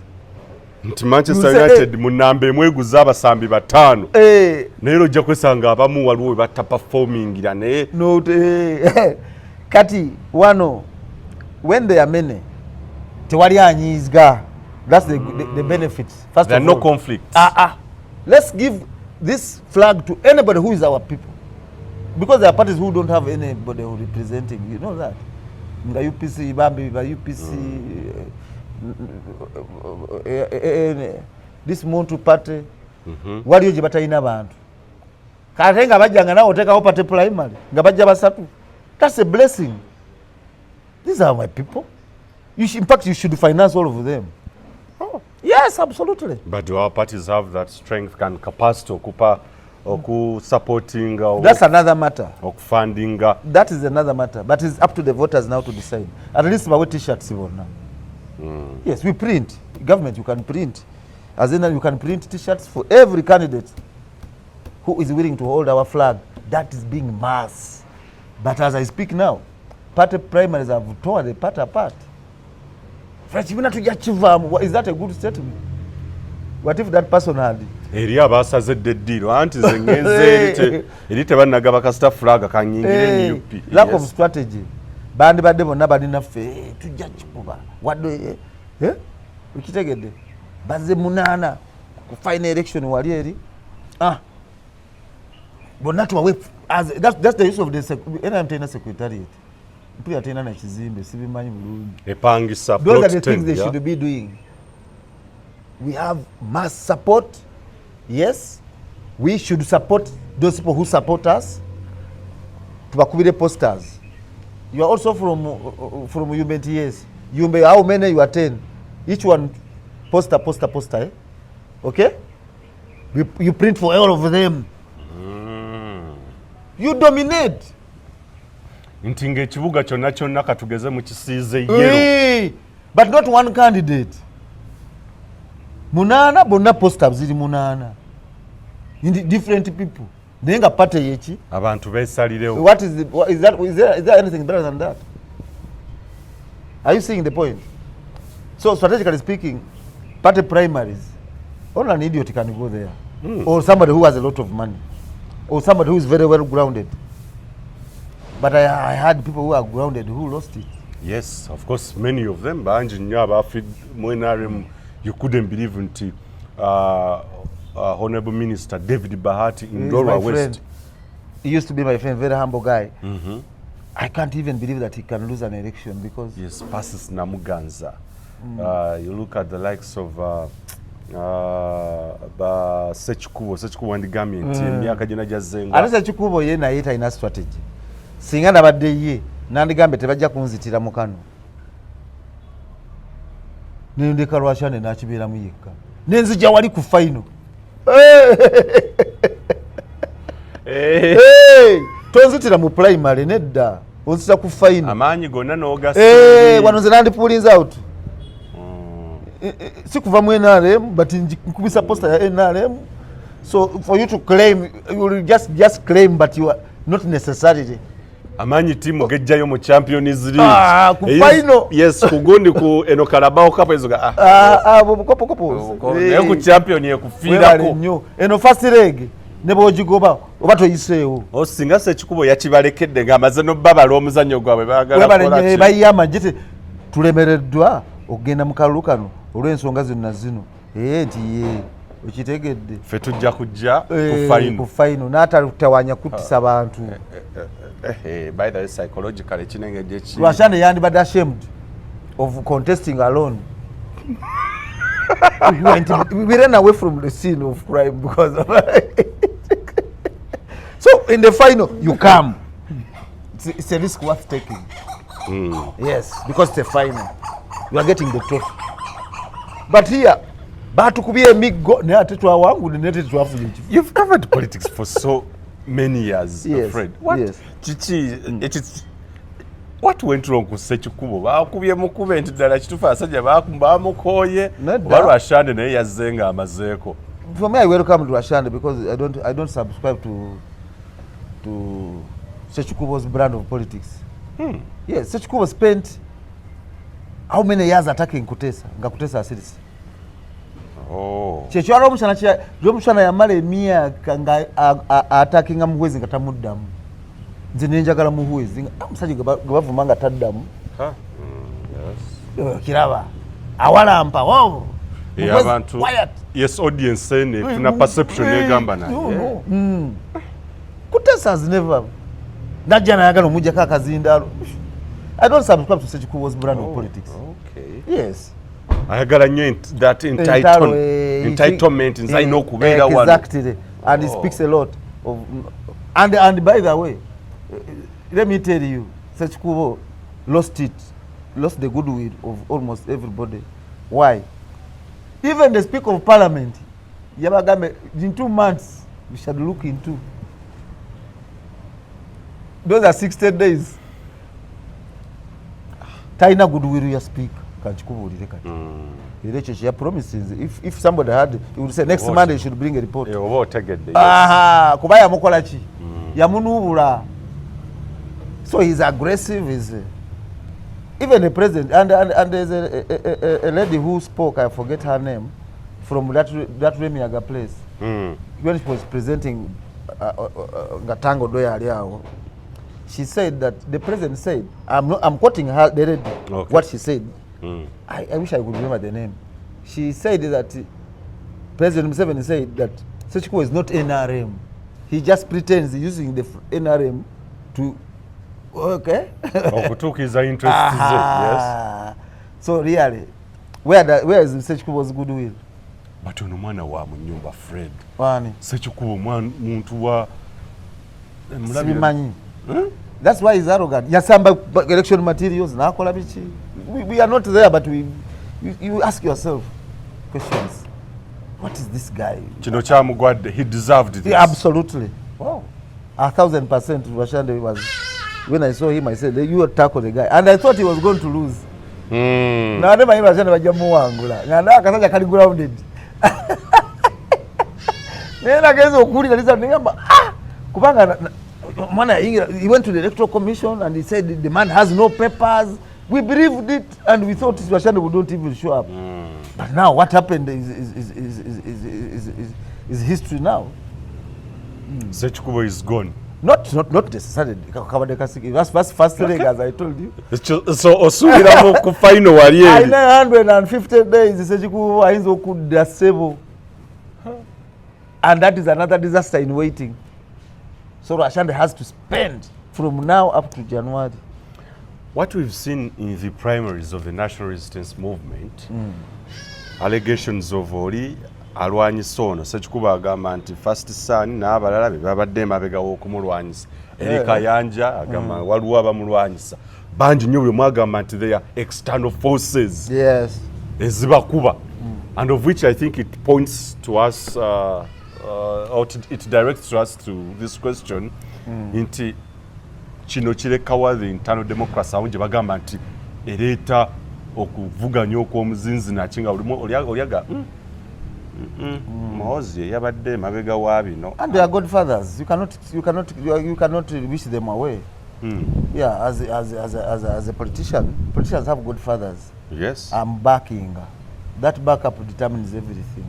Nti Manchester United munamba emweguza abasambi 5 naye ojja kwesanga abamu waliwo we batta performingira naye kati wano when they are many tewali anyiizga. That's the benefits. First there of are no all, conflicts. Let's give this flag to anybody who is our people, because there are parties who don't have anybody who representing. You know that. Nga UPC Bambi, UPC this Muntu party waliyo gye batalina bantu kate nga bajjanga nawe otekawo party primary nga bajja basatu. That's a blessing. These are my people. In fact, you should finance all of them. Yes, absolutely. But do our parties have that strength and capacity supporting? That's another matter. Funding? That is another matter. But it's up to the voters now to decide. At least my t-shirts now. Yes, we print. Government, you can print. As in, you can print t-shirts for every candidate who is willing to hold our flag. That is being mass. But as I speak now, party primaries have torn the party apart. Frakibina tujja kivaamu. Is that a good statement? What if that person had eri abasazedde eddiiro anti nze ngenze eri tebannagaba kasita fulaga kanyingire NUP. Lack of strategy. Bandi badde bonna balinaffe tujja kikuba wadde ukitegedde bazze munaana ku final election wali eri bonna tuwawe that's the use of the secretariat. Mpira tena na kizimbe sibimanyi bulungi epangisa plot. Those are the things they should be doing. We have mass support. Yes, we should support those people who support us. Tubakubire posters. You are also from UBTS. Yumbe, how many you attend? Each one poster, eh? Okay? You print for all of them. You dominate. Nti ng'ekibuga kyonna katugeze mu kisiize yero. But not one candidate. Munana bonna posters ziri munana. Different people. Nenga pate yechi. Abantu beesalirewo. What is there anything better than that? Are you seeing the point? So strategically speaking, party primaries, only an idiot can go there. Or somebody who has a lot of money. Or somebody who is very well grounded. But I had people who are grounded who lost it. Yes, of course, many of them. Banji nnyo abafid mwenarem, you couldn't believe nti Honorable Minister David Bahati in Ndorwa West. He used to be my friend, very humble guy. I can't even believe that he can lose an election because... Yes, passes Namuganza. You look at the likes of Sechikubo and the Gambia team. Miaka jina jazenga. Aleese Sechikubo ye na yeta ina strategy. Singa nabadde ye nandigambe tebajja kunzitira mu Kano. Nendeka Rwashane n'akibeeramu yekka. Nenzija wali ku final. Tonzitira mu primary nedda. Onzita ku final. Amaanyi gonna n'ogasa. Wano nze nandipulins out. Sikuva mu NRM but nkubisa poster ya NRM. So for you to claim, you will just claim but you are not necessarily. Amanyi timu gejjayo mu Champions League. Ku final. Yes, kugundi ku eno Carabao Cup ezoga. Kopo. Naye ku champion ye kufiirako. Eno first leg ne bojigoba oba toyiseewo. Osinga Sechikubo yakibalekedde ng'amaze n'obabala omuzannyo gwabwe baagala kola. Bayama jete tulemereddwa okugenda mu kalulu kano olw'ensonga zonna zino. Nti ye okitegedde. Ffe tujja kujja ku final n'atatawanya kuttisa bantu. By the way, psychologically, Rwashane yandibadde ashamed of contesting alone. We ran away from the scene of crime because of So in the final, you come. It's a risk worth taking. Yes, because it's a final. You are getting the trophy. But here, you've covered politics for so many years, yes, Fred. What? Yes. Chichi, what went wrong with Sechikubo? Bakubye mukube nti ddala kitufu asajja bamukoye Rwashane naye yazzenga amazeeko. For me, I welcome Rwashane because I don't subscribe to Sechikubo's brand of politics. Yes, Sechikubo spent how many years attacking Kutesa? Nga Kutesa asirisi. Chekyalo omushana yamala emyaka nga attackinga muhwezi nga tamuddamu. Nze nenjagala muhwezi omusajja gabavuma nga taddamu. Kiraba awalampa abantu yes audience ene funa perception egamba naye. Kutesa has never najja nayagala omujjako akazindaalo. I don't subscribe to Sechikubo's brand of politics. Okay. Yes. Ayagala nnyo that entitlement nzalina okubeera wano. Exactly. And he speaks a lot of and by the way, let me tell you, Sechikubo lost the goodwill of almost everybody. Why? Even the Speaker of Parliament, Yabagambe, in 2 months, we shall look into. Those are 60 days. Taina goodwill ya speak. Kanchikubulire kati. Elecho ya promises. If somebody had, he would say next Monday you should bring a report. Oba otegedde. Kubaya mukola ki? Yamunubula. So he's aggressive. even the president, and there's a lady who spoke, I forget her name, from that Remiaga place. When she was presenting Ngatango Doya, she said that the president said, I'm quoting her, what she said. I wish I could remember the name. She said that President Museveni said that Sechikubo is not NRM. He just pretends using the NRM to, okay? Took his interest, yes. So really, where is Sechikubo's goodwill? But ono mwana wa munyumba Fred. Wani? Sechikubo muntu wa Sibimanyi. That's why he's arrogant. Yasamba election materials na akola bichi. We are not there, but you ask yourself questions. What is this guy? Kino kyamugwadde, he deserved this. Yeah, absolutely. Wow. 1,000% Rwashande was, when I saw him, I said, you tackle the guy. And I thought he was going to lose. Na nema hima Rwashande wajamuwangula. Nganda akasaja kali grounded. Nena kezo okuli kalisa ningamba, kupanga Mana, he went to the Electoral Commission and he said the man has no papers. We believed it and we thought Rwashande would not even show up. But now what happened is history now. Sechikubo is gone. Not necessarily. That's first leg, as I told you. So osubira ku final wali eri. 950 days Sechikubo ainzo kudasebo. And that is another disaster in waiting. So Rwashande has to spend from now up to January. What we've seen in the primaries of the National Resistance Movement, allegations of oli alwanyisa ono Sechikubo agamba nti First Son n'abalala be babadde emabega w'okumulwanyisa. Eri Kayanja agamba waliwo abamulwanyisa. Bangi nnyo bwe mwagamba nti they are external forces. Yes. Ezibakuba. And of which I think it points to us, or it directs us to this question, nti kino kirekawa the internal democracy awo gye bagamba nti ereeta okuvuganya okw'omuzinzi nakinga oliaga Mozi yabadde mabega wa bino. And they are godfathers. You cannot wish them away. Yeah, as a politician, politicians have godfathers. Yes. I'm backing. That backup determines everything.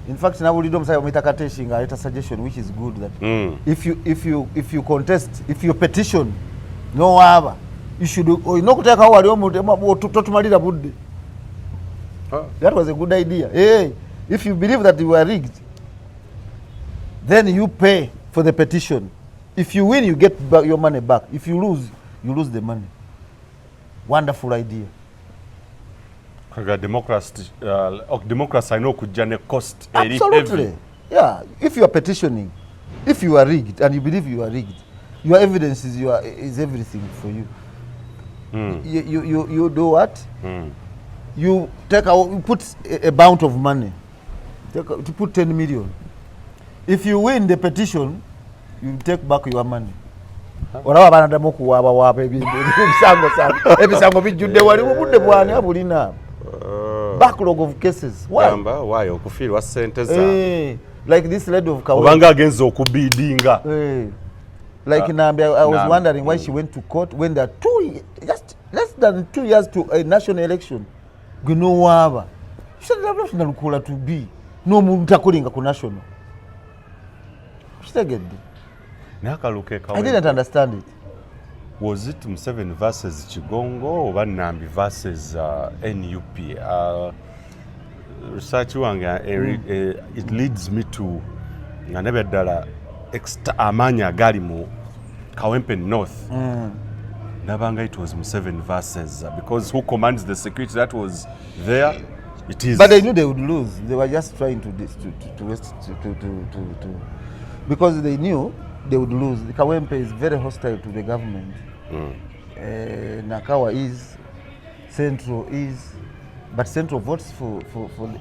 In fact, now we don't say a suggestion which is good that if you contest, if you petition, no other, you should that was a good idea. Hey, if you believe that you are rigged, then you pay for the petition. If you win, you get back your money back. If you lose, you lose the money. Wonderful idea. Democracy I know could generate cost. Absolutely. Yeah. If you are petitioning, if you are rigged and you believe you are rigged, your evidence is everything for you. You do what? You put a bounty of money. To put 10 million. If you win the petition, you take back your money. Orawa banadamu kuwaba wapa ebisango bijjudde wali mubudde bwani abulina. Backlog of cases. Why? Why? Okufirwa sente za. Like this lady of Kawe. Obanga agenza okubidinga. Like Nambi, I was wondering why she went to court when there are just less than 2 years to a national election. Guno waba. She said national kula to be. No muntu akolinga ku national. She said I didn't understand it. Was it Museveni versus Chigongo or Nambi versus NUP? Research it leads me to Nanebeddala amanya gali mu Kawempe North. Nabanga it was Museveni versus because who commands the security that was there? It is. But they knew they would lose. They were just trying to because they knew they would lose. The Kawempe is very hostile to the government. Nakawa is, Central is, but Central votes for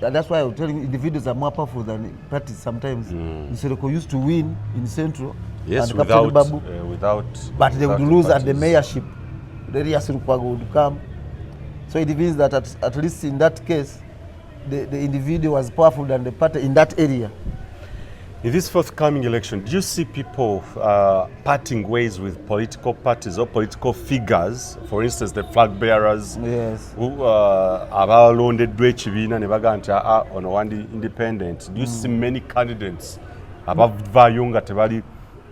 and that's why I'm telling you, individuals are more powerful than parties sometimes. Nsereko used to win in Central. Yes, and without. But they would lose at the mayorship. The Rias Rukwago would come. So it means that at least in that case, the individual was powerful than the party in that area. In this forthcoming election, do you see people parting ways with political parties or political figures? For instance, the flag bearers, yes, who abalondeddwa ekibiina ne baga nti ono wandi independent. Do you see many candidates abavaayo nga tebali?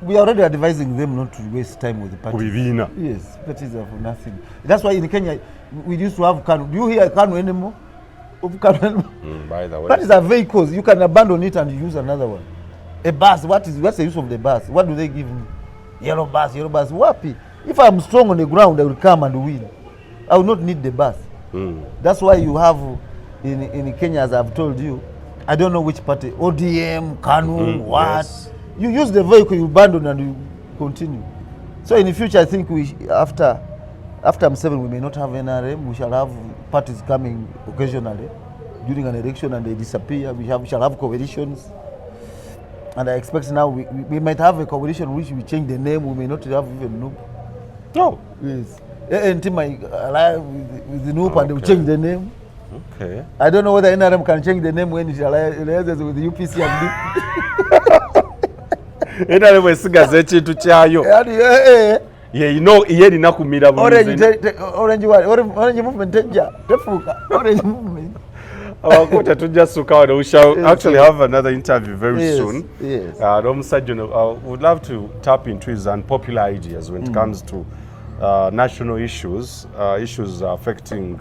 We are already advising them not to waste time with the parties. Kubibiina. Yes, parties are for nothing. That's why in Kenya we used to have Kanu. Do you hear Kanu anymore? By the way, parties are vehicles. You can abandon it and use another one. A bus, what's the use of the bus? What do they give me? Yellow bus, wapi. If I'm strong on the ground, I will come and win. I will not need the bus. That's why you have in Kenya, as I've told you, I don't know which party, ODM, Kanu, what. Yes. You use the vehicle, you abandon and you continue. So in the future, I think after M7, we may not have NRM. We shall have parties coming occasionally during an election and they disappear. We shall have coalitions. And I expect now we might have a coalition which we change the name. We may not have even Noop. No. Yes. ANC might ally with the Noop and they will change the name. Okay. I don't know whether NRM can change the name when it allies with the UPC and NRM esigaze ekintu kyayo. Yeah, you know, yerina kumira Orange movement tefuka. Orange movement. We shall actually have another interview very soon. Yes. Would love to tap into his unpopular ideas when it comes to national issues, issues affecting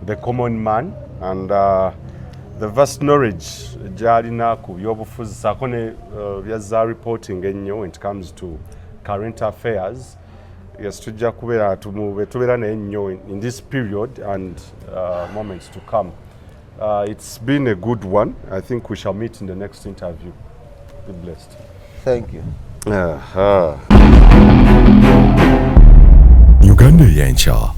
the common man, and the vast knowledge Jarina Kubyobufuzi Sakone Vyaza reporting when it comes to current affairs. Yes, tujja kubera tubera ennyo in this period and moments to come. It's been a good one. I think we shall meet in the next interview. Be blessed. Thank you. Uganda Eyenkya.